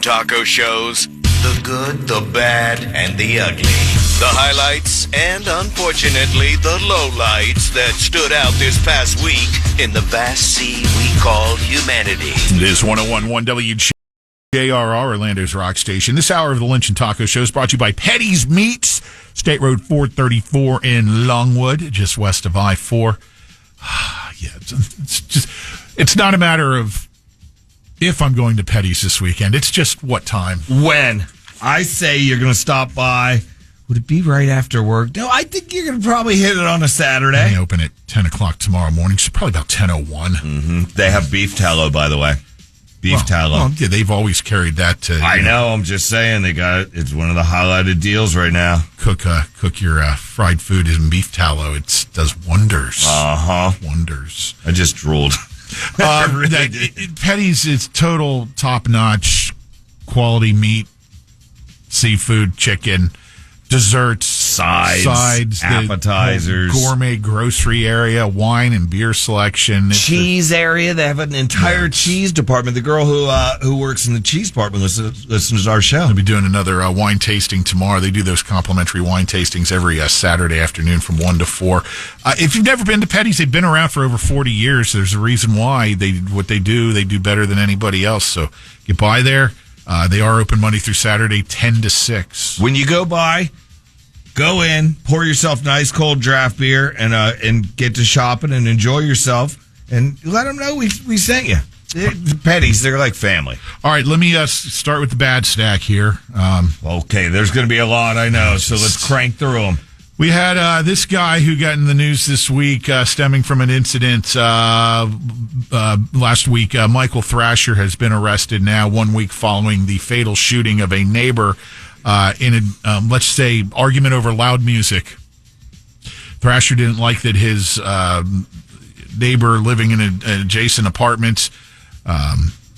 Taco shows. The good, the bad, and the ugly. The highlights and, unfortunately, the lowlights that stood out this past week in the vast sea we call humanity. It is 101.1 WJRR, Orlando's rock station. This hour of the Lynch and Taco Show is brought to you by Petty's Meats, State Road 434 in Longwood, just west of I-4. Yeah, it's not a matter of if I'm going to Petty's this weekend. It's just what time. When. I say you're going to stop by. Would it be right after work? No, I think you're going to probably hit it on a Saturday. They open at 10 o'clock tomorrow morning. It's probably about 10:01. Mm-hmm. They have beef tallow, by the way. Beef tallow. Well, yeah, they've always carried that. I know. I'm just saying they got it. It's one of the highlighted deals right now. Cook your fried food in beef tallow. It does wonders. Wonders. I just drooled. Petty's is total top-notch quality meat, seafood, chicken, desserts, sides, appetizers, gourmet grocery area, wine and beer selection, cheese area. They have an entire cheese department. The girl who works in the cheese department listens to our show. They'll be doing another wine tasting tomorrow. They do those complimentary wine tastings every Saturday afternoon from 1 to 4. If you've never been to Petty's, they've been around for over 40 years. There's a reason why they do better than anybody else. So get by there. They are open Monday through Saturday, 10 to 6. When you go by, go in, pour yourself nice cold draft beer, and get to shopping and enjoy yourself, and let them know we sent you. Petty's, they're like family. All right, let me start with the bad stack here. Okay, there's going to be a lot, I know, so let's crank through them. We had this guy who got in the news this week stemming from an incident last week. Michael Thrasher has been arrested now 1 week following the fatal shooting of a neighbor in a, let's say, argument over loud music. Thrasher didn't like that his neighbor living in an adjacent apartment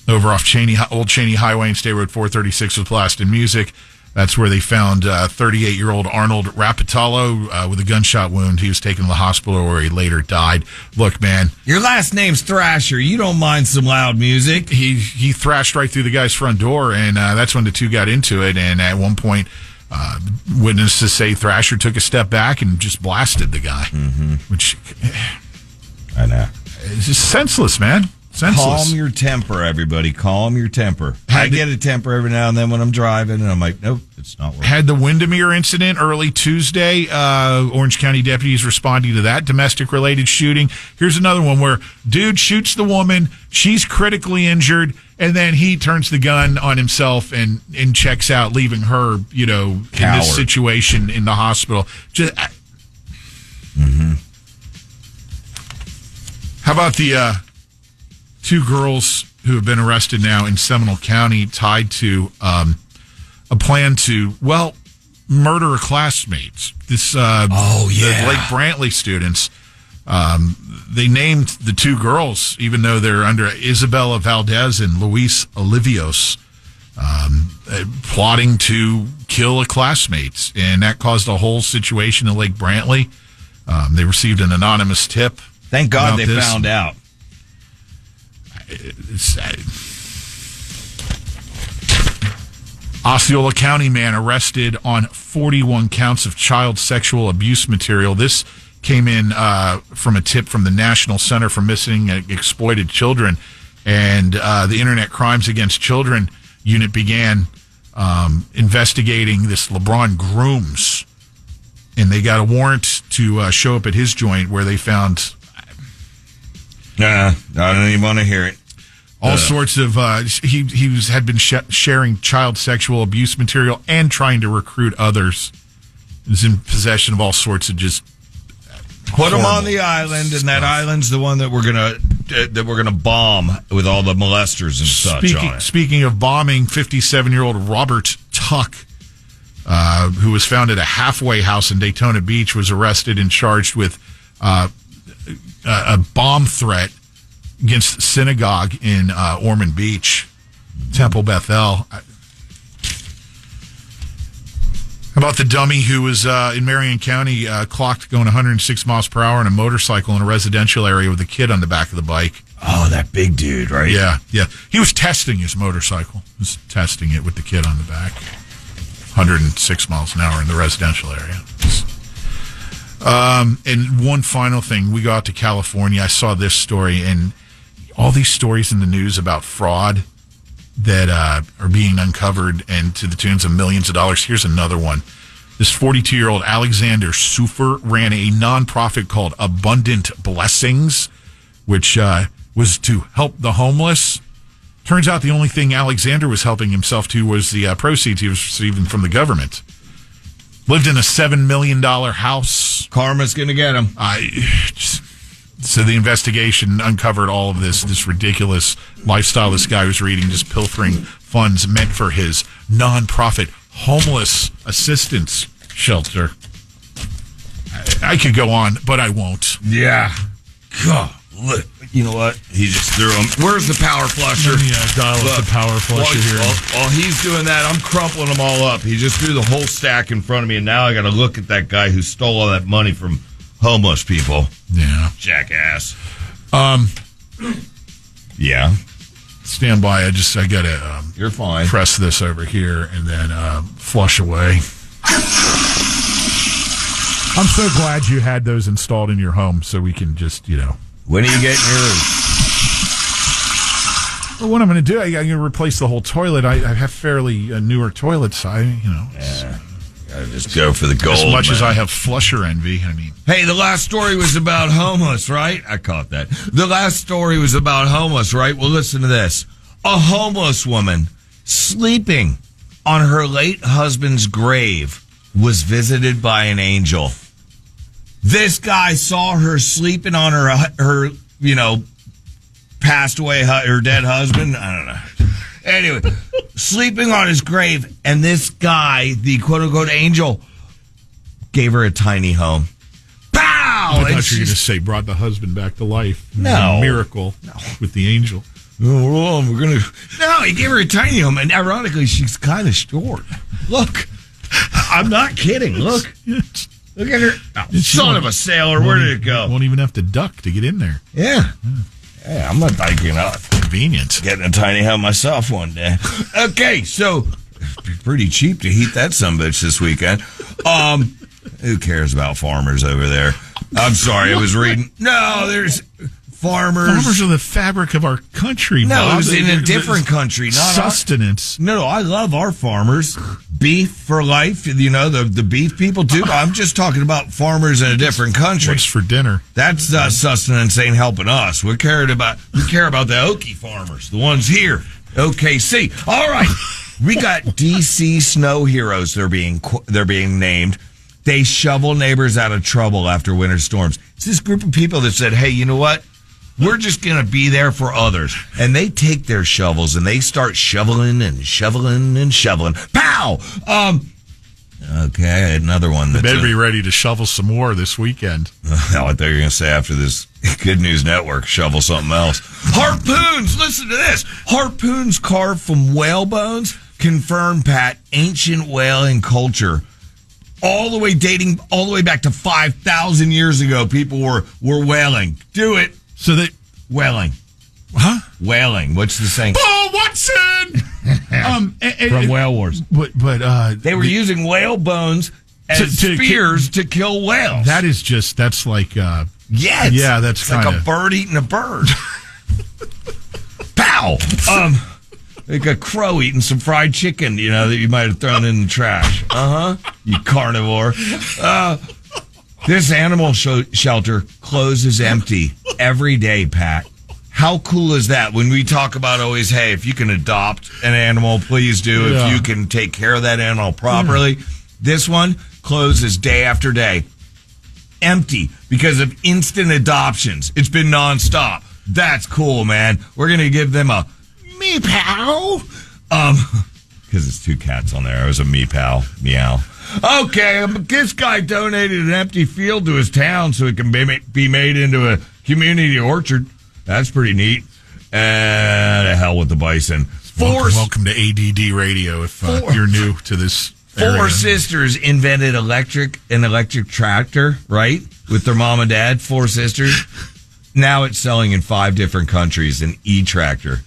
over off Old Cheney Highway and State Road 436 was blasting music. That's where they found 38-year-old Arnold Rapitalo with a gunshot wound. He was taken to the hospital where he later died. Look, man. Your last name's Thrasher. You don't mind some loud music. He thrashed right through the guy's front door, and that's when the two got into it. And at one point, witnesses say Thrasher took a step back and just blasted the guy. Mm-hmm. Which, I know. It's just senseless, man. Senseless. Calm your temper, everybody. Calm your temper. I get a temper every now and then when I'm driving, and I'm like, nope, it's not working. Had the Windermere incident early Tuesday. Orange County deputies responding to that domestic-related shooting. Here's another one where dude shoots the woman. She's critically injured, and then he turns the gun on himself and checks out, leaving her, in this situation in the hospital. Just. How about the two girls who have been arrested now in Seminole County tied to a plan to, murder a classmate. The Lake Brantley students, they named the two girls, even though they're under Isabella Valdez and Luis Olivios, plotting to kill a classmate. And that caused a whole situation in Lake Brantley. They received an anonymous tip. Thank God they found out. Osceola County man arrested on 41 counts of child sexual abuse material. This came in from a tip from the National Center for Missing and Exploited Children, and the Internet Crimes Against Children unit began investigating this LeBron Grooms, and they got a warrant to show up at his joint where they found. I don't even want to hear it. All sorts of had been sharing child sexual abuse material and trying to recruit others. He was in possession of all sorts of just put them on the island, and that island's the one that we're gonna bomb with all the molesters and such on it. Speaking of bombing, 57-year-old Robert Tuck, who was found at a halfway house in Daytona Beach, was arrested and charged with a bomb threat against the synagogue in Ormond Beach, Temple Bethel. How about the dummy who was in Marion County, clocked going 106 miles per hour on a motorcycle in a residential area with a kid on the back of the bike? Oh, that big dude, right? Yeah. He was testing his motorcycle. He was testing it with the kid on the back. 106 miles an hour in the residential area. And one final thing. We go out to California. I saw this story, and all these stories in the news about fraud that are being uncovered and to the tunes of millions of dollars. Here's another one. This 42-year-old Alexander Sufer ran a nonprofit called Abundant Blessings, which was to help the homeless. Turns out the only thing Alexander was helping himself to was the proceeds he was receiving from the government. Lived in a $7 million house. Karma's going to get him. So the investigation uncovered all of this ridiculous lifestyle this guy was leading, just pilfering funds meant for his nonprofit homeless assistance shelter. I could go on, but I won't. Yeah. God, look. You know what? He just threw him. Where's the power flusher? Dial up the power flusher here. While he's doing that, I'm crumpling them all up. He just threw the whole stack in front of me, and now I got to look at that guy who stole all that money from homeless people. Yeah. Jackass. Yeah. Stand by. I got to You're fine. Press this over here and then flush away. I'm so glad you had those installed in your home so we can just, When are you getting yours? Well, what I'm going to do, I'm going to replace the whole toilet. I have fairly newer toilets. Yeah. Gotta just go for the gold. As much as I have flusher envy, Hey, the last story was about homeless, right? I caught that. The last story was about homeless, right? Well, listen to this. A homeless woman sleeping on her late husband's grave was visited by an angel. This guy saw her sleeping on her passed away, her dead husband. I don't know. Anyway, sleeping on his grave, and this guy, the quote-unquote angel, gave her a tiny home. Pow! I thought you were going to say brought the husband back to life. No. Miracle with the angel. No, he gave her a tiny home, and ironically, she's kind of short. Look, I'm not kidding. Look at her. Oh, son of a sailor, where did it go? Won't even have to duck to get in there. Yeah, I'm not thinking of convenient. Getting a tiny home myself one day. Okay, so it'd be pretty cheap to heat that sumbitch this weekend. Who cares about farmers over there? I'm sorry, I was reading. No, there's farmers. Farmers are the fabric of our country. No, Bob. it was in a different country, not sustenance. No, I love our farmers. Beef for life, the beef people too. I'm just talking about farmers in a different country. What's for dinner? That's sustenance ain't helping us. We care about the Okie farmers, the ones here. OKC. All right, we got DC snow heroes. They're being named. They shovel neighbors out of trouble after winter storms. It's this group of people that said, "Hey, you know what? We're just going to be there for others." And they take their shovels and they start shoveling and shoveling and shoveling. Pow! Okay, I had another one. They better be ready to shovel some more this weekend. I thought you were going to say after this Good News Network, shovel something else. Harpoons! Listen to this. Harpoons carved from whale bones confirm, Pat, ancient whaling culture. Dating all the way back to 5,000 years ago, people were whaling. Do it. So they whaling, huh? Whaling. What's the saying? Paul Watson from Whale Wars. But they were using whale bones as spears to kill whales. That's like that's like a bird eating a bird. Pow! Like a crow eating some fried chicken, that you might have thrown in the trash. You carnivore. This animal shelter closes empty every day, Pat. How cool is that? When we talk about always, hey, if you can adopt an animal, please do. Yeah. If you can take care of that animal properly. This one closes day after day. Empty because of instant adoptions. It's been nonstop. That's cool, man. We're going to give them a meow. Because it's two cats on there. It was a meow. Okay, this guy donated an empty field to his town so it can be made into a community orchard. That's pretty neat. And the hell with the bison. Welcome to ADD Radio if you're new to this area. Four sisters invented an electric tractor, right? With their mom and dad, four sisters. Now it's selling in 5 different countries. An e-tractor.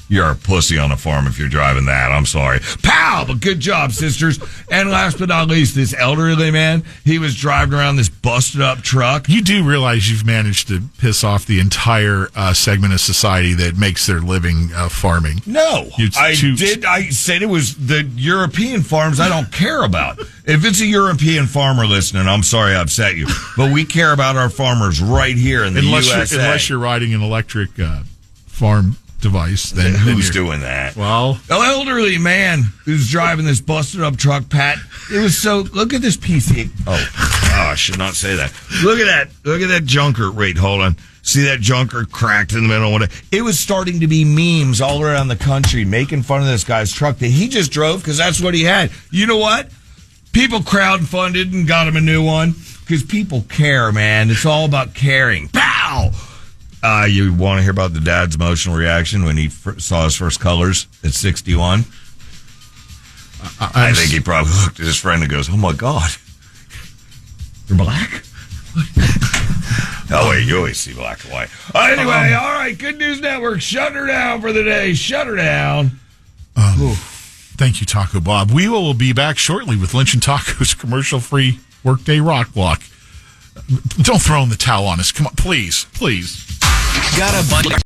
You're a pussy on a farm if you're driving that. I'm sorry. Pow! But good job, sisters. And last but not least, this elderly man, he was driving around this busted up truck. You do realize you've managed to piss off the entire segment of society that makes their living farming. No, I said it was the European farms I don't care about. If it's a European farmer listening, I'm sorry I upset you. But we care about our farmers right here in the USA. Unless you're riding an electric farm device, then who's doing that? Well, an elderly man who's driving this busted up truck, Pat. It was so. Look at this PC. I should not say that. Look at that junker. Wait, hold on. See that junker cracked in the middle? It was starting to be memes all around the country making fun of this guy's truck that he just drove because that's what he had. You know what? People crowdfunded and got him a new one because people care, man. It's all about caring. Pow! You want to hear about the dad's emotional reaction when he saw his first colors at 61? I think he probably looked at his friend and goes, "Oh my God, you're black." Oh wait, you always see black and white. Anyway, all right. Good News Network, shut her down for the day. Shut her down. Thank you, Taco Bob. We will be back shortly with Lynch and Taco's commercial-free Workday Rock Block. Don't throw in the towel on us. Come on, please. Got a bunch.